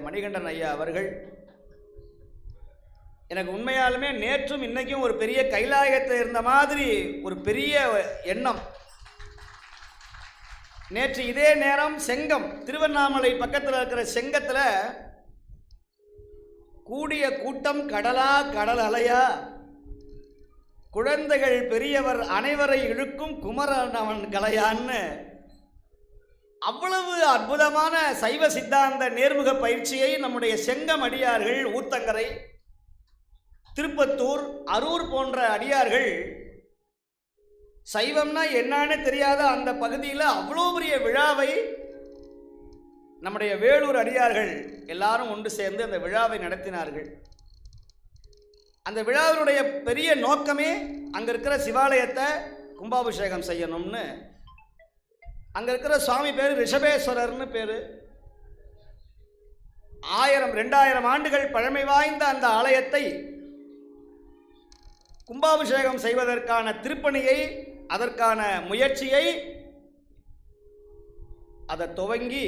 மணிகண்டன் ஐயா அவர்கள் எனக்கு உண்மையாலுமே நேற்றும் இன்னைக்கும் ஒரு பெரிய கைலாயத்தில் இருந்த மாதிரி ஒரு பெரிய எண்ணம். நேற்று இதே நேரம் செங்கம், திருவண்ணாமலை பக்கத்தில் இருக்கிற செங்கத்தில் கூடிய கூட்டம் கடலா கடல் அலையா, குழந்தைகள் பெரியவர் அனைவரை இழுக்கும் குமரன் அவன் கலையான்னு அவ்வளவு அற்புதமான சைவ சித்தாந்த நேர்முக பயிற்சியை நம்முடைய செங்கம் அடியார்கள், ஊத்தங்கரை, திருப்பத்தூர், அரூர் போன்ற அடியார்கள், சைவம்னா என்னன்னு தெரியாத அந்த பகுதியில் அவ்வளோ பெரிய விழாவை நம்முடைய வேலூர் அடியார்கள் எல்லாரும் ஒன்று சேர்ந்து அந்த விழாவை நடத்தினார்கள். அந்த விழாவினுடைய பெரிய நோக்கமே அங்கே இருக்கிற சிவாலயத்தை கும்பாபிஷேகம் செய்யணும்னு. அங்கே இருக்கிற சுவாமி பேர் ரிஷபேஸ்வரர்னு பேர். 1000-2000 ஆண்டுகள் பழமை வாய்ந்த அந்த ஆலயத்தை கும்பாபிஷேகம் செய்வதற்கான திருப்பணியை, அதற்கான முயற்சியை அதை துவங்கி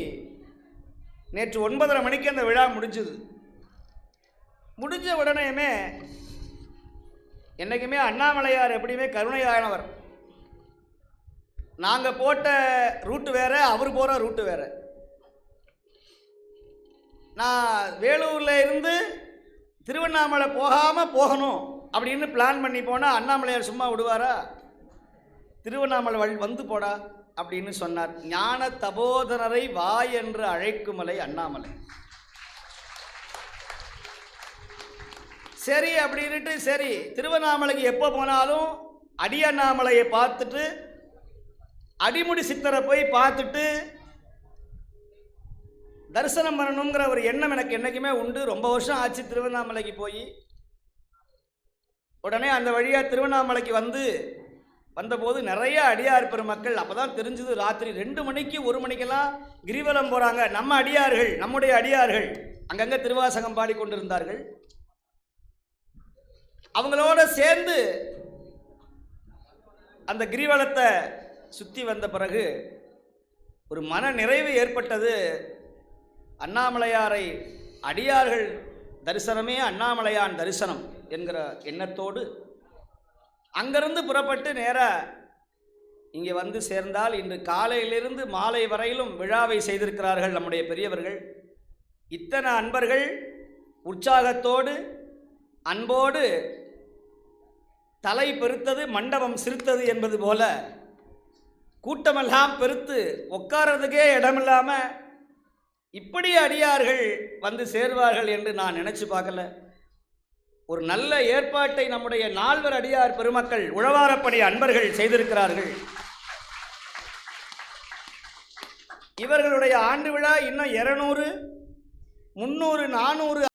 நேற்று 9:30 மணிக்கு அந்த விழா முடிஞ்சது. முடிஞ்ச உடனேயுமே என்றைக்குமே அண்ணாமலையார் எப்படியுமே கருணையானவர். நாங்கள் போட்ட ரூட்டு வேறு, அவர் போகிற ரூட்டு வேறு. நான் வேலூரில் இருந்து திருவண்ணாமலை போகாமல் போகணும் அப்படின்னு பிளான் பண்ணி போனால் அண்ணாமலையார் சும்மா விடுவாரா? திருவண்ணாமலை வந்து போடா அப்படின்னு சொன்னார். ஞான தபோதனரை வா என்று அழைக்குமலை அண்ணாமலை. சரி அப்படின்ட்டு சரி திருவண்ணாமலைக்கு எப்போ போனாலும் அடி அண்ணாமலையை பார்த்துட்டு அடிமுடி சித்தரை போய் பார்த்துட்டு தரிசனம் பண்ணணுங்கிற ஒரு எண்ணம் எனக்கு என்றைக்குமே உண்டு. ரொம்ப வருஷம் ஆச்சு திருவண்ணாமலைக்கு போய். உடனே அந்த வழியாக திருவண்ணாமலைக்கு வந்தபோது நிறைய அடியார் பெருமக்கள், அப்போ தான் தெரிஞ்சது ராத்திரி 2 மணிக்கு 1 மணிக்கெல்லாம் கிரிவலம் போகிறாங்க. நம்ம அடியார்கள், நம்முடைய அடியார்கள் அங்கங்கே திருவாசகம் பாடிக்கொண்டிருந்தார்கள். அவங்களோட சேர்ந்து அந்த கிரிவலத்தை சுற்றி வந்த பிறகு ஒரு மன நிறைவு ஏற்பட்டது. அண்ணாமலையாரை அடியார்கள் தரிசனமே அண்ணாமலையான் தரிசனம் என்கிற எண்ணத்தோடு அங்கிருந்து புறப்பட்டு நேராக இங்கே வந்து சேர்ந்தால் இன்று காலையிலிருந்து மாலை வரையிலும் விழாவை செய்திருக்கிறார்கள் நம்முடைய பெரியவர்கள். இத்தனை அன்பர்கள் உற்சாகத்தோடு அன்போடு தலை பெருத்தது மண்டபம் சிறுத்தது என்பது போல கூட்டமெல்லாம் பெருத்து உட்கார்றதுக்கே இடமில்லாமல் இப்படி அடியார்கள் வந்து சேர்வார்கள் என்று நான் நினச்சி பார்க்கல. ஒரு நல்ல ஏற்பாட்டை நம்முடைய 4 அடியார் பெருமக்கள், உழவாரப்படி அன்பர்கள் செய்திருக்கிறார்கள். இவர்களுடைய ஆண்டு விழா இன்னும் 200, 300, 400